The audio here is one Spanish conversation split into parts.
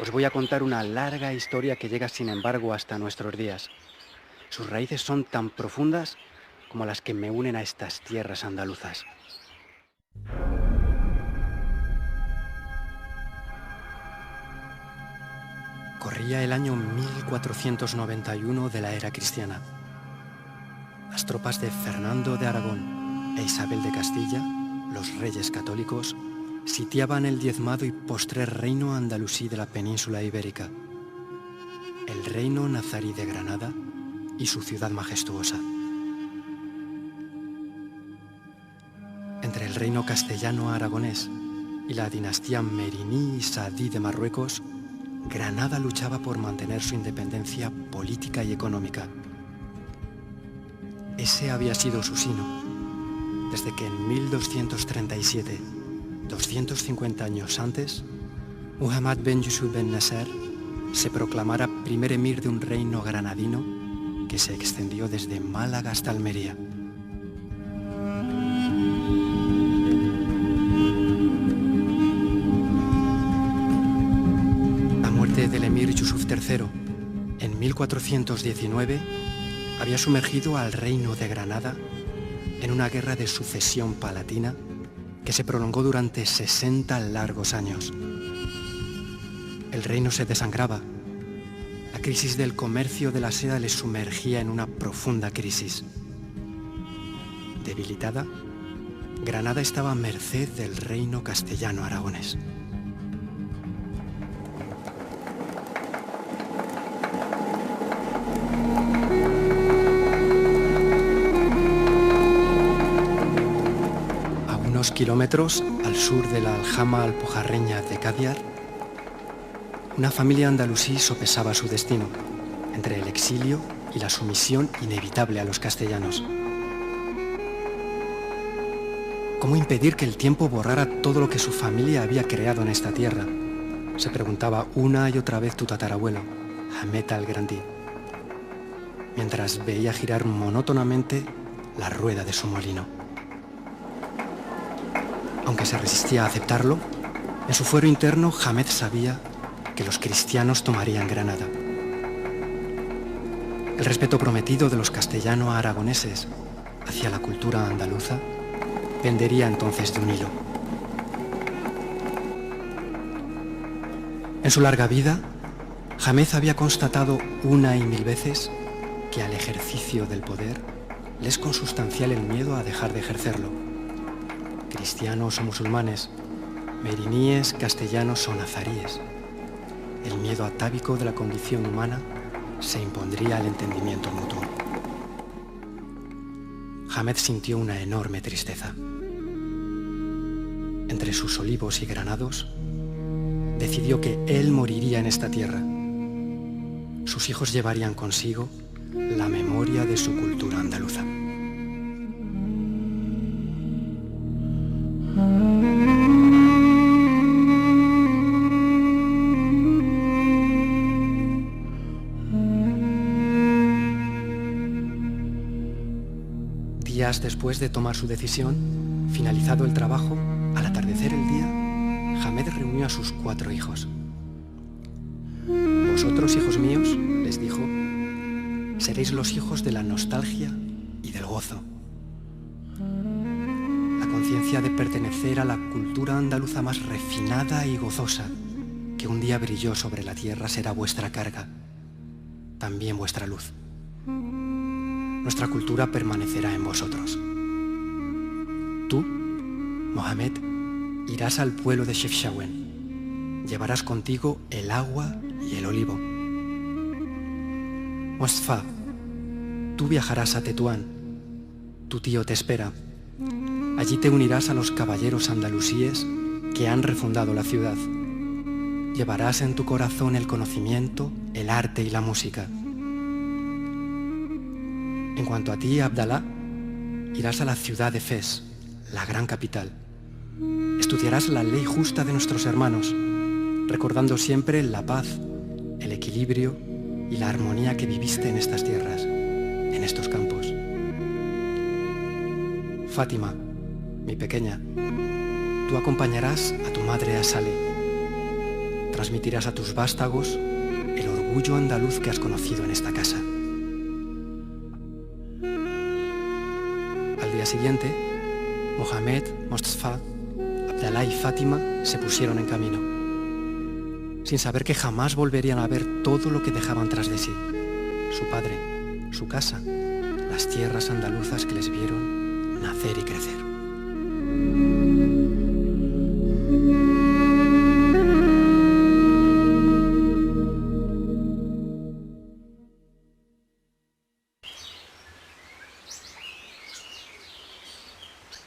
Os voy a contar una larga historia que llega, sin embargo, hasta nuestros días. Sus raíces son tan profundas como las que me unen a estas tierras andaluzas. Corría el año 1491 de la era cristiana. Las tropas de Fernando de Aragón e Isabel de Castilla, los reyes católicos, sitiaban el diezmado y postrer reino andalusí de la península ibérica, el reino nazarí de Granada y su ciudad majestuosa. Entre el reino castellano-aragonés y la dinastía meriní y saadí de Marruecos, Granada luchaba por mantener su independencia política y económica. Ese había sido su sino, desde que en 1237, 250 años antes, Muhammad ben Yusuf ben Nasser se proclamara primer emir de un reino granadino que se extendió desde Málaga hasta Almería. La muerte del emir Yusuf III en 1419 había sumergido al reino de Granada en una guerra de sucesión palatina que se prolongó durante 60 largos años. El reino se desangraba. La crisis del comercio de la seda le sumergía en una profunda crisis. Debilitada, Granada estaba a merced del reino castellano-aragonés. A unos kilómetros al sur de la aljama alpujarreña de Cádiz, una familia andalusí sopesaba su destino entre el exilio y la sumisión inevitable a los castellanos. ¿Cómo impedir que el tiempo borrara todo lo que su familia había creado en esta tierra?, se preguntaba una y otra vez tu tatarabuelo, Hamed al-Grandi, mientras veía girar monótonamente la rueda de su molino. Aunque se resistía a aceptarlo, en su fuero interno Hamed sabía que los cristianos tomarían Granada. El respeto prometido de los castellano-aragoneses hacia la cultura andaluza pendería entonces de un hilo. En su larga vida, Hamed había constatado una y mil veces que al ejercicio del poder le es consustancial el miedo a dejar de ejercerlo. Cristianos o musulmanes, meriníes, castellanos o nazaríes, el miedo atávico de la condición humana se impondría al entendimiento mutuo. Hamed sintió una enorme tristeza. Entre sus olivos y granados, decidió que él moriría en esta tierra. Sus hijos llevarían consigo la memoria de su cultura andaluza. Días después de tomar su decisión, finalizado el trabajo, al atardecer el día, Hamed reunió a sus 4 hijos. Vosotros, hijos míos, les dijo, seréis los hijos de la nostalgia y del gozo. La conciencia de pertenecer a la cultura andaluza más refinada y gozosa que un día brilló sobre la tierra será vuestra carga, también vuestra luz. Nuestra cultura permanecerá en vosotros. Tú, Mohamed, irás al pueblo de Chefchaouen. Llevarás contigo el agua y el olivo. Mostfa, tú viajarás a Tetuán. Tu tío te espera. Allí te unirás a los caballeros andalusíes que han refundado la ciudad. Llevarás en tu corazón el conocimiento, el arte y la música. En cuanto a ti, Abdalá, irás a la ciudad de Fez, la gran capital. Estudiarás la ley justa de nuestros hermanos, recordando siempre la paz, el equilibrio y la armonía que viviste en estas tierras, en estos campos. Fátima, mi pequeña, tú acompañarás a tu madre a Saleh. transmitirás a tus vástagos el orgullo andaluz que has conocido en esta casa. Al día siguiente, Mohamed, Mostafa, Abdalá y Fátima se pusieron en camino, sin saber que jamás volverían a ver todo lo que dejaban tras de sí: su padre, su casa, las tierras andaluzas que les vieron nacer y crecer.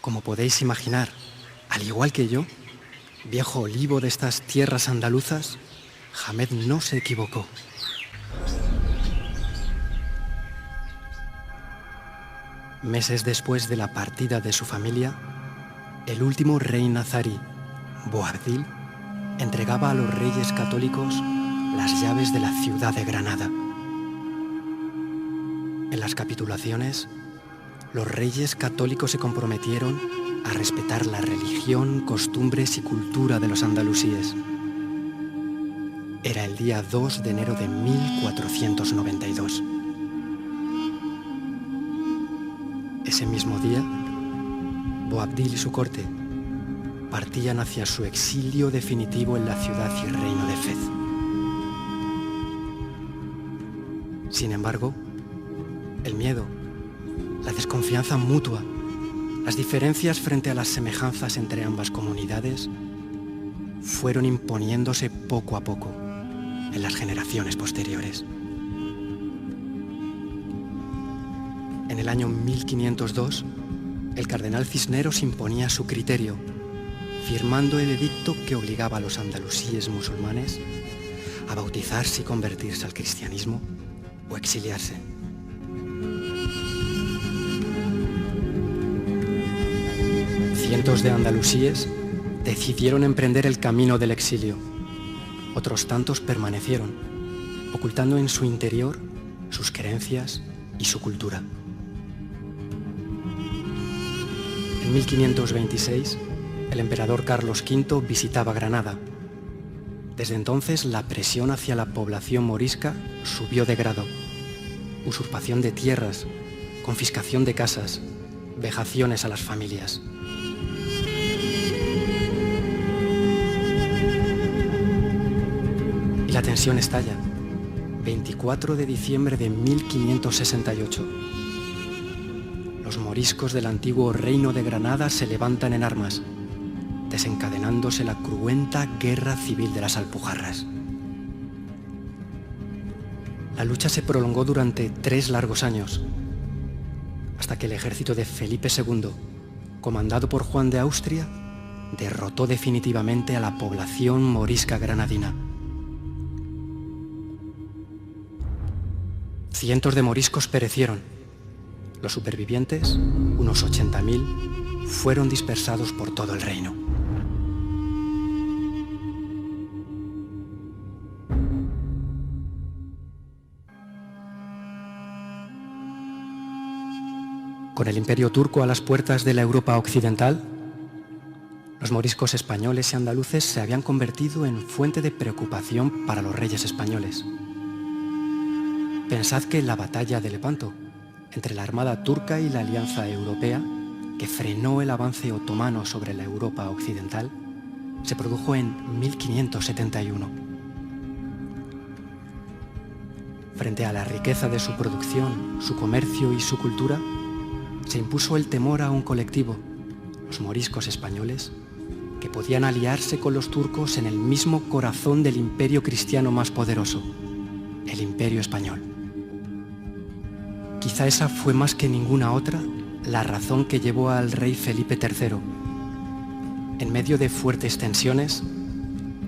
Como podéis imaginar, al igual que yo, viejo olivo de estas tierras andaluzas, Hamed no se equivocó. Meses después de la partida de su familia, el último rey nazarí, Boabdil, entregaba a los reyes católicos las llaves de la ciudad de Granada. En las capitulaciones, los reyes católicos se comprometieron a respetar la religión, costumbres y cultura de los andalusíes. Era el día 2 de enero de 1492. Ese mismo día, Boabdil y su corte partían hacia su exilio definitivo en la ciudad y reino de Fez. Sin embargo, el miedo, la desconfianza mutua, las diferencias frente a las semejanzas entre ambas comunidades fueron imponiéndose poco a poco en las generaciones posteriores. En el año 1502, el cardenal Cisneros imponía su criterio, firmando el edicto que obligaba a los andalusíes musulmanes a bautizarse y convertirse al cristianismo o exiliarse. Cientos de andalusíes decidieron emprender el camino del exilio. Otros tantos permanecieron, ocultando en su interior sus creencias y su cultura. En 1526, el emperador Carlos V visitaba Granada. Desde entonces, la presión hacia la población morisca subió de grado. Usurpación de tierras, confiscación de casas, vejaciones a las familias. Y la tensión estalla. 24 de diciembre de 1568. Los moriscos del antiguo reino de Granada se levantan en armas, desencadenándose la cruenta guerra civil de las Alpujarras. La lucha se prolongó durante 3 largos años, hasta que el ejército de Felipe II, comandado por Juan de Austria, derrotó definitivamente a la población morisca granadina. Cientos de moriscos perecieron. Los supervivientes, unos 80.000, fueron dispersados por todo el reino. Con el imperio turco a las puertas de la Europa occidental, los moriscos españoles y andaluces se habían convertido en fuente de preocupación para los reyes españoles. Pensad que la batalla de Lepanto, entre la armada turca y la alianza europea, que frenó el avance otomano sobre la Europa occidental, se produjo en 1571. Frente a la riqueza de su producción, su comercio y su cultura, se impuso el temor a un colectivo, los moriscos españoles, que podían aliarse con los turcos en el mismo corazón del imperio cristiano más poderoso, el Imperio Español. Quizá esa fue más que ninguna otra la razón que llevó al rey Felipe III, en medio de fuertes tensiones,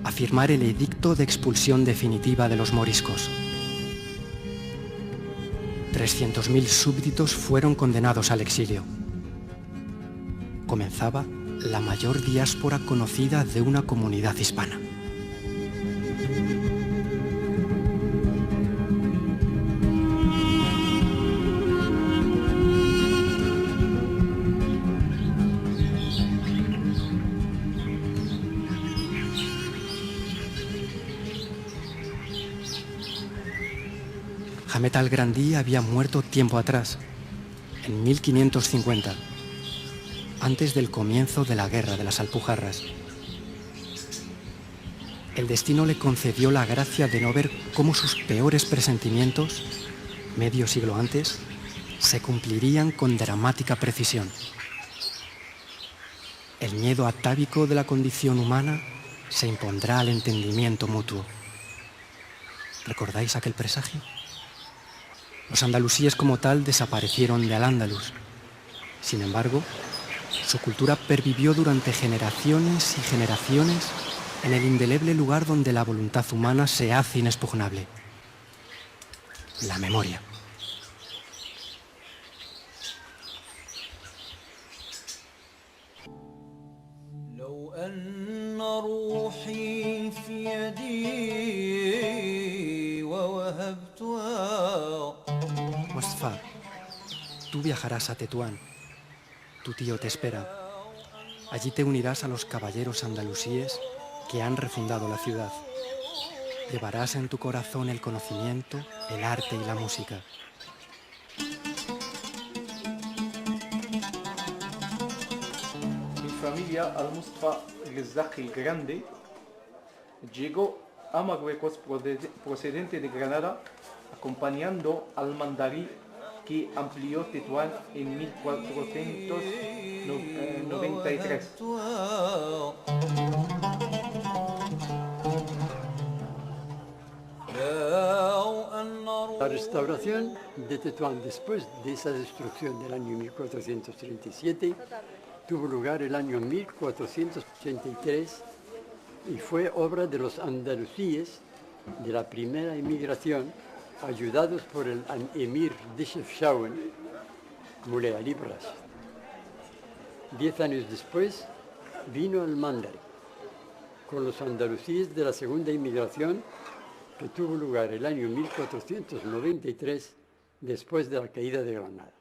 a firmar el edicto de expulsión definitiva de los moriscos. 300.000 súbditos fueron condenados al exilio. Comenzaba la mayor diáspora conocida de una comunidad hispana. Hamet al-Grandi había muerto tiempo atrás, en 1550, antes del comienzo de la Guerra de las Alpujarras. El destino le concedió la gracia de no ver cómo sus peores presentimientos, medio siglo antes, se cumplirían con dramática precisión. El miedo atávico de la condición humana se impondrá al entendimiento mutuo. ¿Recordáis aquel presagio? Los andalusíes como tal desaparecieron de Al-Ándalus. Sin embargo, su cultura pervivió durante generaciones y generaciones en el indeleble lugar donde la voluntad humana se hace inexpugnable: la memoria. Mostafá, tú viajarás a Tetuán. Tu tío te espera. Allí te unirás a los caballeros andalusíes que han refundado la ciudad. Llevarás en tu corazón el conocimiento, el arte y la música. Mi familia Al-Mustapha Rezac el Grande llegó a Marruecos procedente de Granada, acompañando al mandarí que amplió Tetuán en 1493. La restauración de Tetuán después de esa destrucción del año 1437 tuvo lugar el año 1483 y fue obra de los andalusíes de la primera emigración, ayudados por el emir de Chefchaouen, Moulay Ali Rashid. 10 años después vino el mandarí con los andalusíes de la segunda inmigración, que tuvo lugar el año 1493 después de la caída de Granada.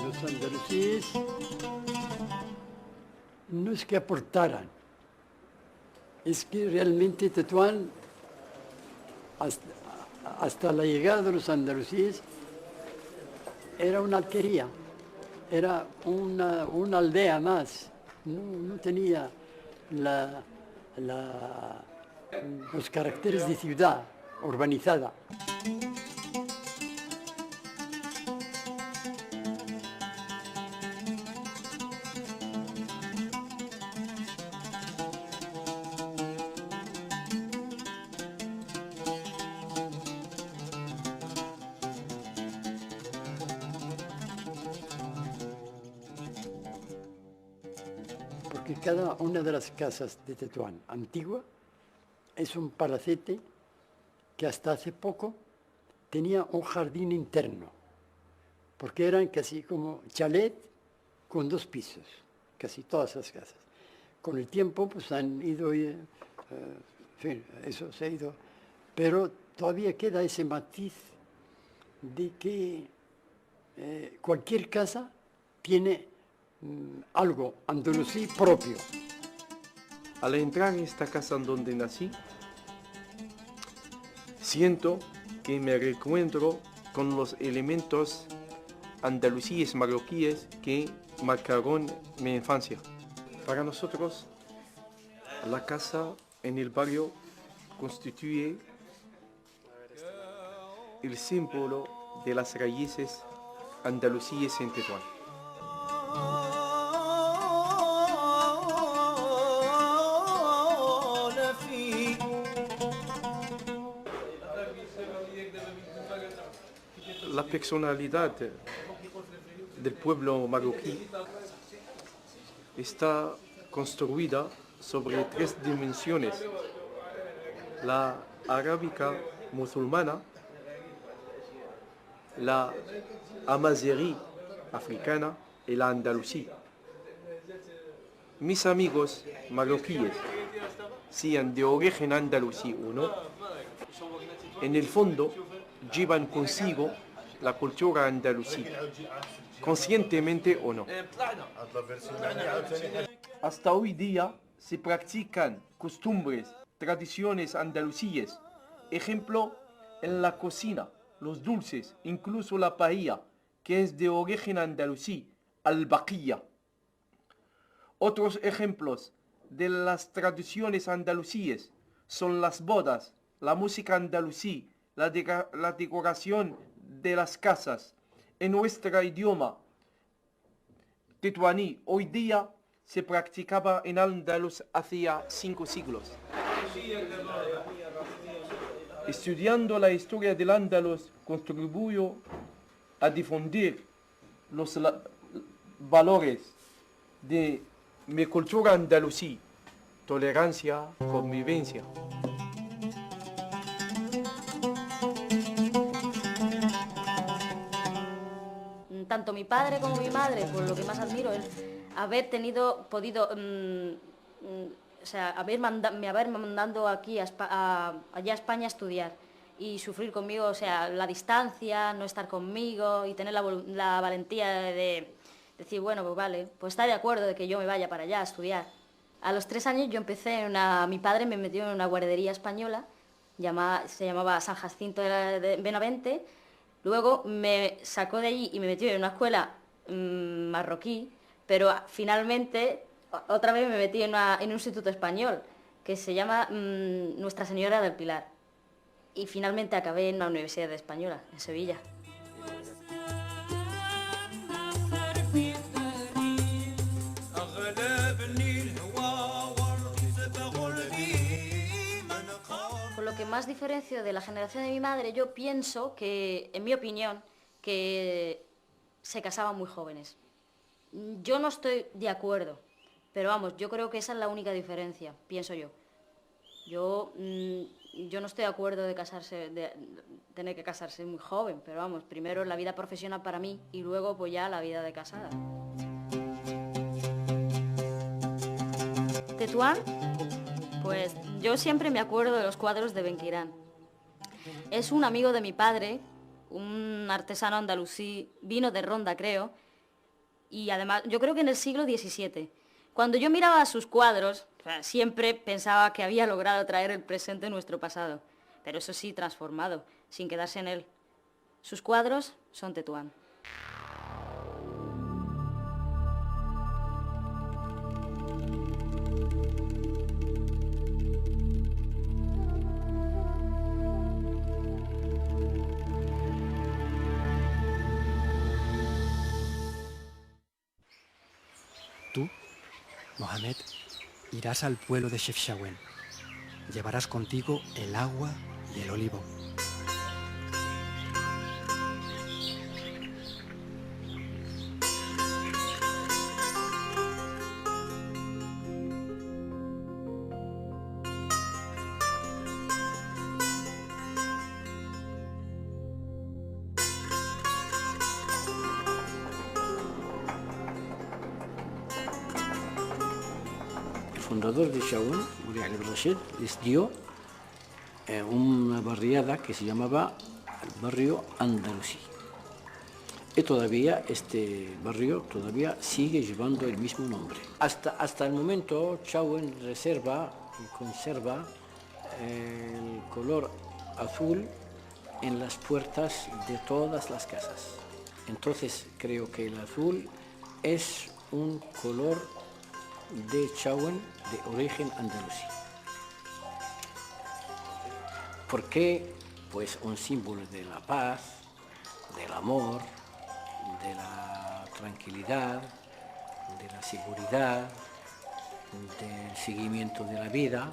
Los andalusíes no es que aportaran, es que realmente Tetuán, hasta la llegada de los andalusíes, era una alquería, era una aldea más, no tenía los caracteres de ciudad urbanizada. Porque cada una de las casas de Tetuán antigua es un palacete que hasta hace poco tenía un jardín interno, porque eran casi como chalet con 2 pisos, casi todas las casas. Con el tiempo pues han ido, en fin, eso se ha ido, pero todavía queda ese matiz de que cualquier casa tiene algo andalusí propio. Al entrar en esta casa en donde nací, siento que me reencuentro con los elementos andalusíes marroquíes que marcaron mi infancia. Para nosotros, la casa en el barrio constituye el símbolo de las raíces andalusíes en Tetuán. La personalidad del pueblo marroquí está construida sobre 3 dimensiones: la arábica musulmana, la amazighi africana y la andalusí. Mis amigos marroquíes, sean de origen andalusí o no, en el fondo llevan consigo la cultura andalusí, conscientemente o no. Hasta hoy día se practican costumbres, tradiciones andalusíes, ejemplo en la cocina, los dulces, incluso la paella, que es de origen andalusí, al-baqiyya. Otros ejemplos de las tradiciones andalusíes son las bodas, la música andalusí, la decoración de las casas. En nuestro idioma tetuaní, hoy día se practicaba en Andaluz hacía 5 siglos. Estudiando la historia del Andaluz contribuyó a difundir los valores de mi cultura andalusí, tolerancia, convivencia. Tanto mi padre como mi madre, por lo que más admiro, es haber podido, haber mandado aquí allá a España a estudiar y sufrir conmigo, o sea, la distancia, no estar conmigo y tener la valentía de decir, bueno, pues vale, pues está de acuerdo de que yo me vaya para allá a estudiar. A los 3 años yo empecé mi padre me metió en una guardería española, se llamaba San Jacinto de Benavente. Luego me sacó de allí y me metió en una escuela marroquí, pero finalmente otra vez me metí en un instituto español que se llama Nuestra Señora del Pilar. Y finalmente acabé en la Universidad Española, en Sevilla. Con lo que más diferencio de la generación de mi madre, yo pienso que, en mi opinión, que se casaban muy jóvenes. Yo no estoy de acuerdo, pero vamos, yo creo que esa es la única diferencia, pienso yo. Yo no estoy de acuerdo de tener que casarse muy joven, pero vamos, primero la vida profesional para mí y luego pues ya la vida de casada. Tetuán, pues yo siempre me acuerdo de los cuadros de Benquirán. Es un amigo de mi padre, un artesano andalusí, vino de Ronda creo, y además yo creo que en el siglo XVII. Cuando yo miraba sus cuadros, siempre pensaba que había logrado traer el presente en nuestro pasado, pero eso sí, transformado, sin quedarse en él. Sus cuadros son Tetuán. Tú, Mohamed, irás al pueblo de Chefchaouen. Llevarás contigo el agua y el olivo. El fundador de Chaouen, Moulay Ali Rashid, les dio una barriada que se llamaba el barrio andalusí. Y todavía este barrio todavía sigue llevando el mismo nombre. Hasta el momento Chaouen reserva y conserva el color azul en las puertas de todas las casas. Entonces creo que el azul es un color de Chaouen de origen andalusí. ¿Por qué? Pues un símbolo de la paz, del amor, de la tranquilidad, de la seguridad, del seguimiento de la vida.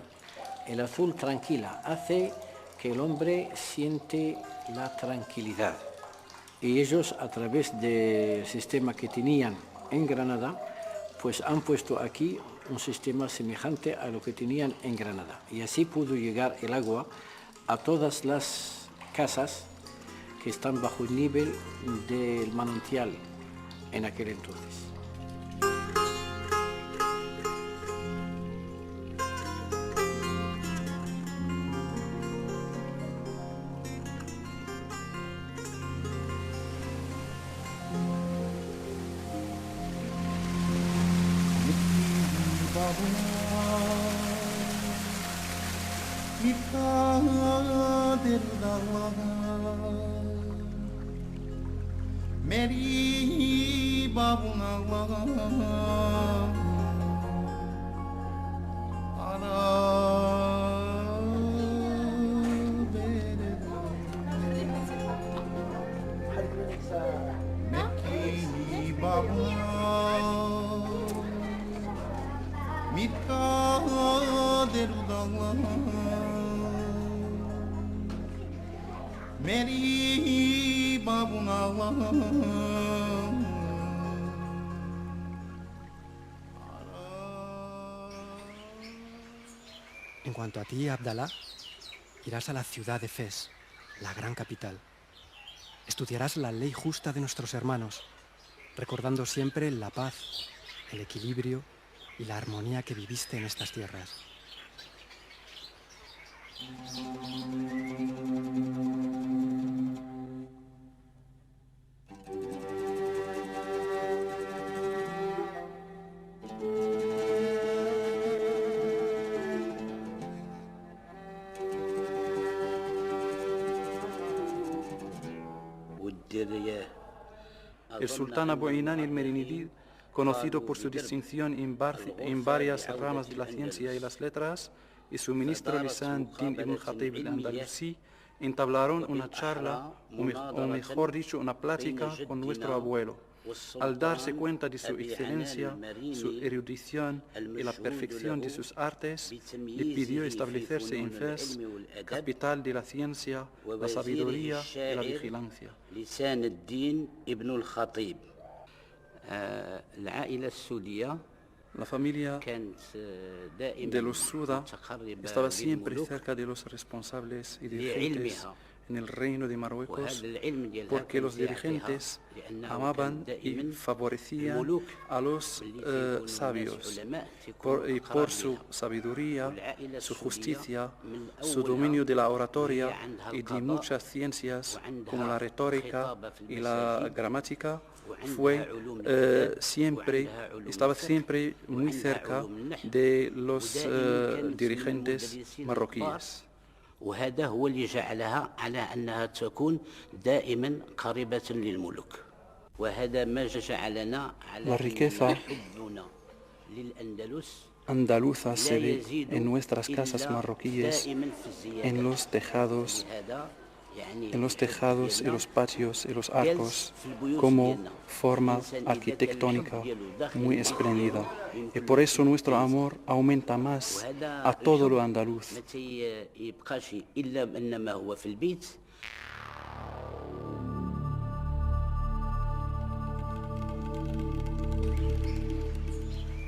El azul tranquila hace que el hombre siente la tranquilidad. Y ellos, a través del sistema que tenían en Granada, pues han puesto aquí un sistema semejante a lo que tenían en Granada. Y así pudo llegar el agua a todas las casas que están bajo el nivel del manantial en aquel entonces. En cuanto a ti, Abdalá, irás a la ciudad de Fez, la gran capital. Estudiarás la ley justa de nuestros hermanos, recordando siempre la paz, el equilibrio y la armonía que viviste en estas tierras. El sultán Abu Inan el-Merinidid, conocido por su distinción en varias ramas de la ciencia y las letras, y su ministro Lisan Din ibn Khatib al-Andalusi, entablaron una charla, o mejor dicho, una plática con nuestro abuelo. Al darse cuenta de su excelencia, su erudición y la perfección de sus artes, le pidió establecerse en Fez, capital de la ciencia, la sabiduría y la vigilancia. La familia de los Suda estaba siempre cerca de los responsables y dirigentes en el reino de Marruecos, porque los dirigentes amaban y favorecían a los sabios, y por su sabiduría, su justicia, su dominio de la oratoria y de muchas ciencias como la retórica y la gramática, estaba siempre muy cerca de los dirigentes marroquíes. وهذا هو اللي جعلها على أنها تكون دائما قريبة للملوك وهذا ما جعلنا La riqueza andaluza se ve en nuestras casas marroquíes, en los tejados y los patios y los arcos, como forma arquitectónica muy espléndida. Y por eso nuestro amor aumenta más a todo lo andaluz.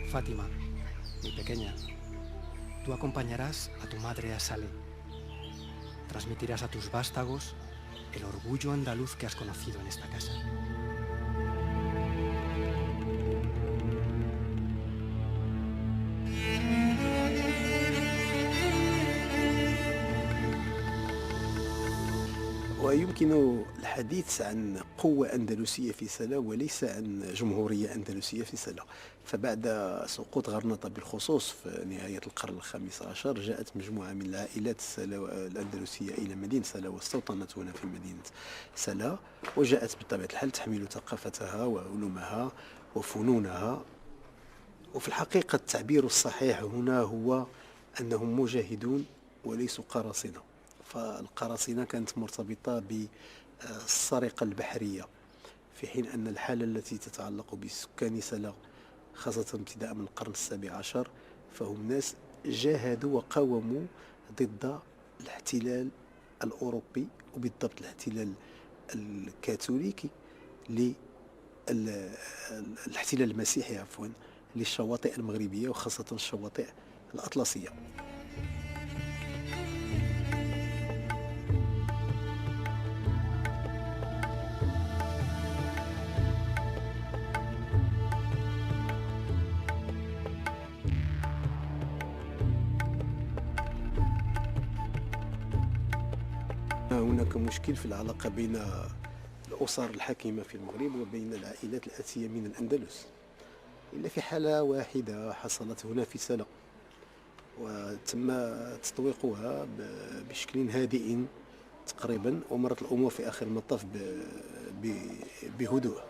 Fátima, mi pequeña, tú acompañarás a tu madre a Salé. Transmitirás a tus vástagos el orgullo andaluz que has conocido en esta casa. ويمكن الحديث عن قوة أندلسية في سلا وليس عن جمهورية أندلسية في سلا. فبعد سقوط غرناطة بالخصوص في نهاية القرن الخامس عشر جاءت مجموعة من العائلات الأندلسية إلى مدينة سلا واستوطنت هنا في مدينة سلا، وجاءت بطبيعة الحال تحمل ثقافتها وعلومها وفنونها. وفي الحقيقة التعبير الصحيح هنا هو أنهم مجاهدون وليسوا قراصنة. فالقراصنة كانت مرتبطة بالسرقة البحرية، في حين أن الحالة التي تتعلق بسكان سلا خاصة ابتداء من القرن السابع عشر فهم ناس جاهدوا وقاوموا ضد الاحتلال الأوروبي وبالضبط الاحتلال الكاثوليكي الاحتلال المسيحي عفوا للشواطئ المغربية وخاصة الشواطئ الأطلسية. هناك مشكل في العلاقة بين الأسر الحاكمة في المغرب وبين العائلات الآتية من الأندلس. إلا في حالة واحدة حصلت هنا في سلا وتم تطويقها بشكل هادئ تقريبا، ومرت الأمور في آخر المطاف بهدوء.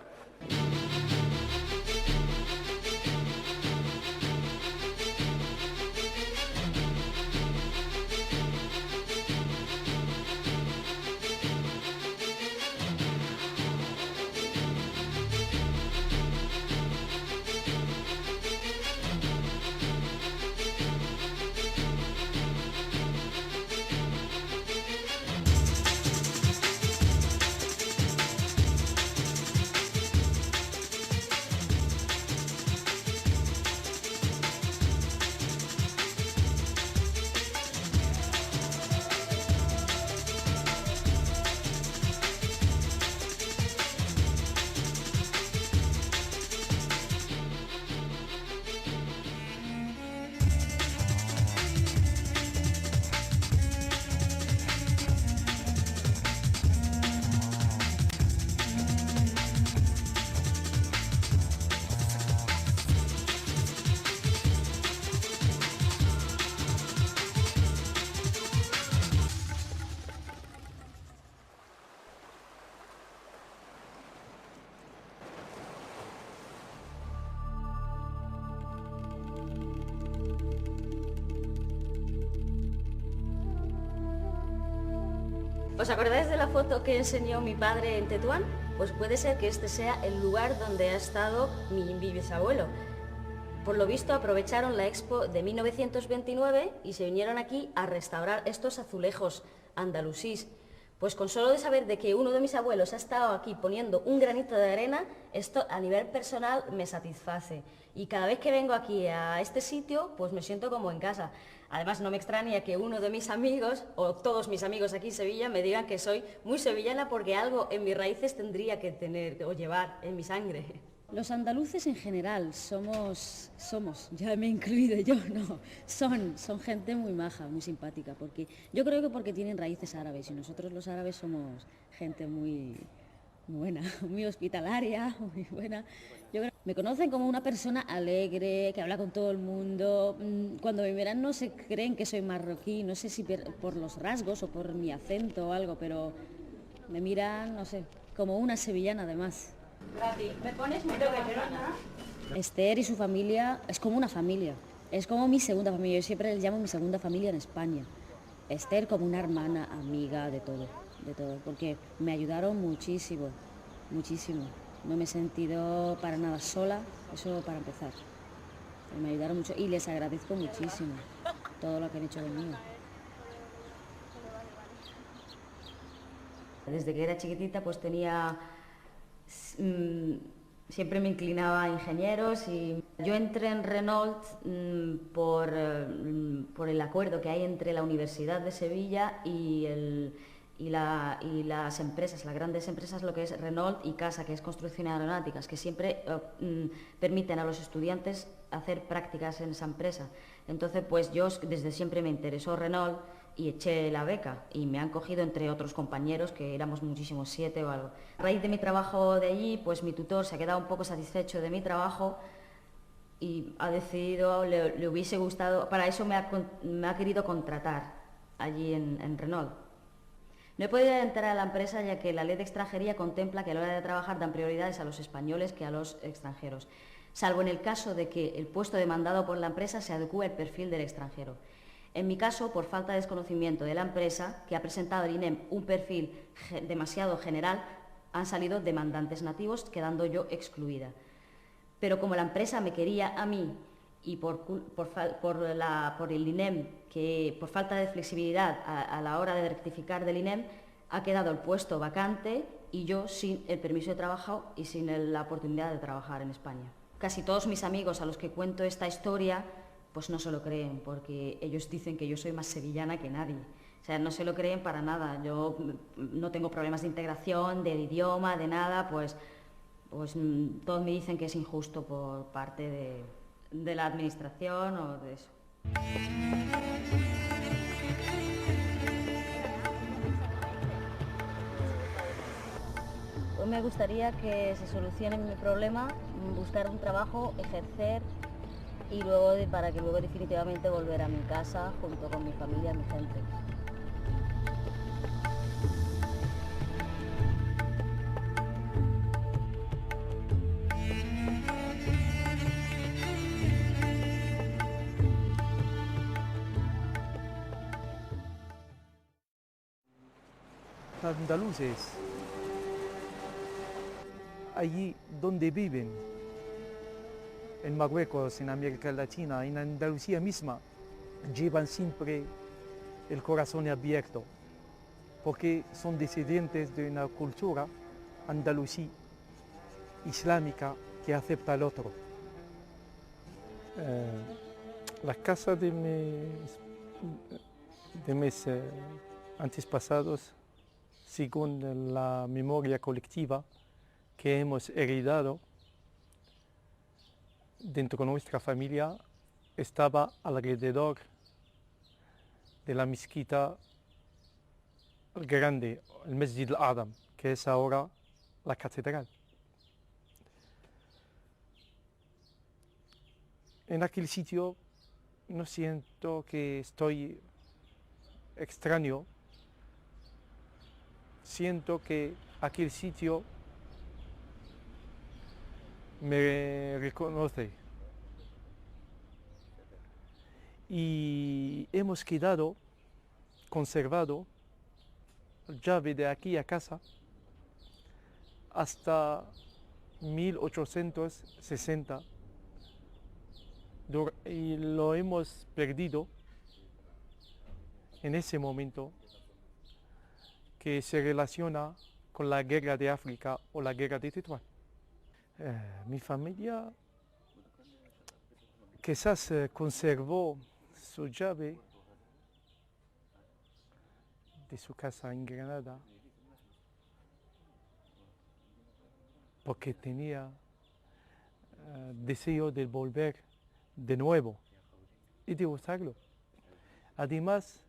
¿Os acordáis de la foto que enseñó mi padre en Tetuán? Pues puede ser que este sea el lugar donde ha estado mi bisabuelo. Por lo visto aprovecharon la Expo de 1929 y se vinieron aquí a restaurar estos azulejos andalusíes. Pues con solo de saber de que uno de mis abuelos ha estado aquí poniendo un granito de arena, esto a nivel personal me satisface. Y cada vez que vengo aquí a este sitio, pues me siento como en casa. Además, no me extraña que uno de mis amigos, o todos mis amigos aquí en Sevilla, me digan que soy muy sevillana porque algo en mis raíces tendría que tener o llevar en mi sangre. Los andaluces en general somos, ya me he incluido yo, no, son gente muy maja, muy simpática, porque yo creo que porque tienen raíces árabes y nosotros los árabes somos gente muy buena, muy hospitalaria, muy buena. Yo creo, me conocen como una persona alegre, que habla con todo el mundo. Cuando me verán no se creen que soy marroquí, no sé si por los rasgos o por mi acento o algo, pero me miran, no sé, como una sevillana además. ¿Me pones muy sevillana? Esther y su familia es como una familia, es como mi segunda familia, yo siempre les llamo mi segunda familia en España. Esther como una hermana, amiga, de todo, porque me ayudaron muchísimo, muchísimo. No me he sentido para nada sola, eso para empezar. Me ayudaron mucho y les agradezco muchísimo todo lo que han hecho conmigo. Desde que era chiquitita pues tenía... siempre me inclinaba a ingenieros y yo entré en Renault por el acuerdo que hay entre la Universidad de Sevilla y las empresas, las grandes empresas, lo que es Renault y CASA, que es Construcción Aeronáuticas, que siempre permiten a los estudiantes hacer prácticas en esa empresa. Entonces, pues yo desde siempre me interesó Renault y eché la beca y me han cogido entre otros compañeros, que éramos muchísimos, 7 o algo. A raíz de mi trabajo de allí, pues mi tutor se ha quedado un poco satisfecho de mi trabajo y ha decidido, le hubiese gustado, para eso me ha querido contratar allí en Renault. No he podido entrar a la empresa ya que la ley de extranjería contempla que a la hora de trabajar dan prioridades a los españoles que a los extranjeros, salvo en el caso de que el puesto demandado por la empresa se adecue al perfil del extranjero. En mi caso, por falta de desconocimiento de la empresa, que ha presentado al INEM un perfil demasiado general, han salido demandantes nativos, quedando yo excluida. Pero como la empresa me quería a mí y por el INEM, que por falta de flexibilidad a la hora de rectificar del INEM, ha quedado el puesto vacante y yo sin el permiso de trabajo y sin la oportunidad de trabajar en España. Casi todos mis amigos a los que cuento esta historia pues no se lo creen, porque ellos dicen que yo soy más sevillana que nadie. O sea, no se lo creen para nada. Yo no tengo problemas de integración, del idioma, de nada, pues todos me dicen que es injusto por parte de la administración o de eso. Hoy me gustaría que se solucione mi problema, buscar un trabajo, ejercer y luego para que luego definitivamente volver a mi casa junto con mi familia, mi gente. Andaluces, allí donde viven, en Marruecos, en América Latina, en Andalucía misma, llevan siempre el corazón abierto, porque son descendientes de una cultura andalusí, islámica, que acepta al otro. La casa de mis antepasados, según la memoria colectiva que hemos heredado dentro de nuestra familia, estaba alrededor de la mezquita grande, el Masjid al-A'zam, que es ahora la catedral. En aquel sitio no siento que estoy extraño. Siento que aquel sitio me reconoce. Y hemos conservado la llave de aquí a casa hasta 1860 y lo hemos perdido en ese momento que se relaciona con la guerra de África o la guerra de Tetuán. Mi familia quizás conservó su llave de su casa en Granada porque tenía deseo de volver de nuevo y de usarlo. Además,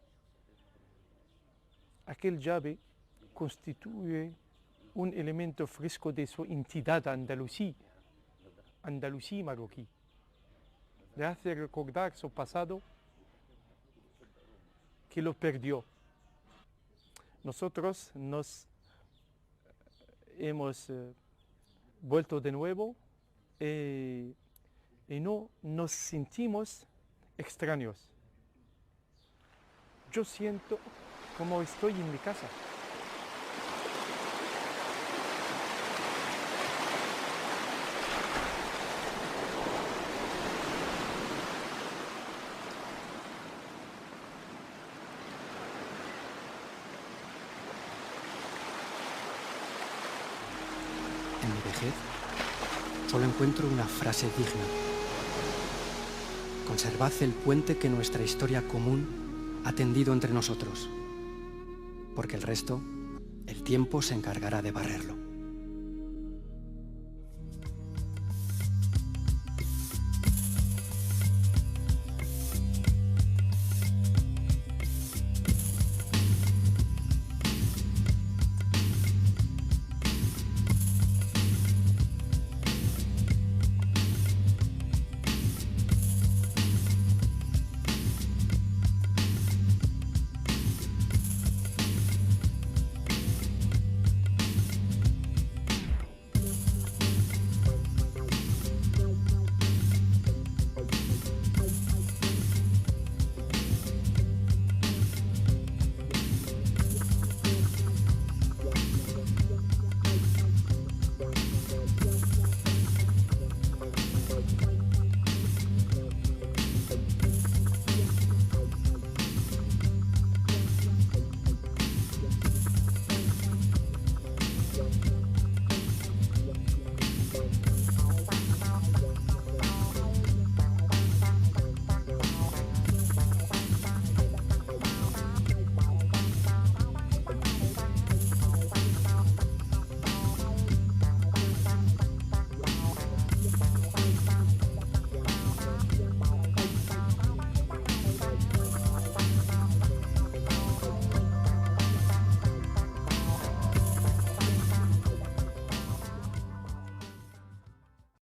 aquel llave constituye un elemento fresco de su entidad andalusí marroquí. Le hace recordar su pasado que lo perdió. Nosotros nos hemos vuelto de nuevo y no nos sentimos extraños. Yo siento como estoy en mi casa. En mi vejez, solo encuentro una frase digna. Conservad el puente que nuestra historia común ha tendido entre nosotros, porque el resto, el tiempo se encargará de barrerlo.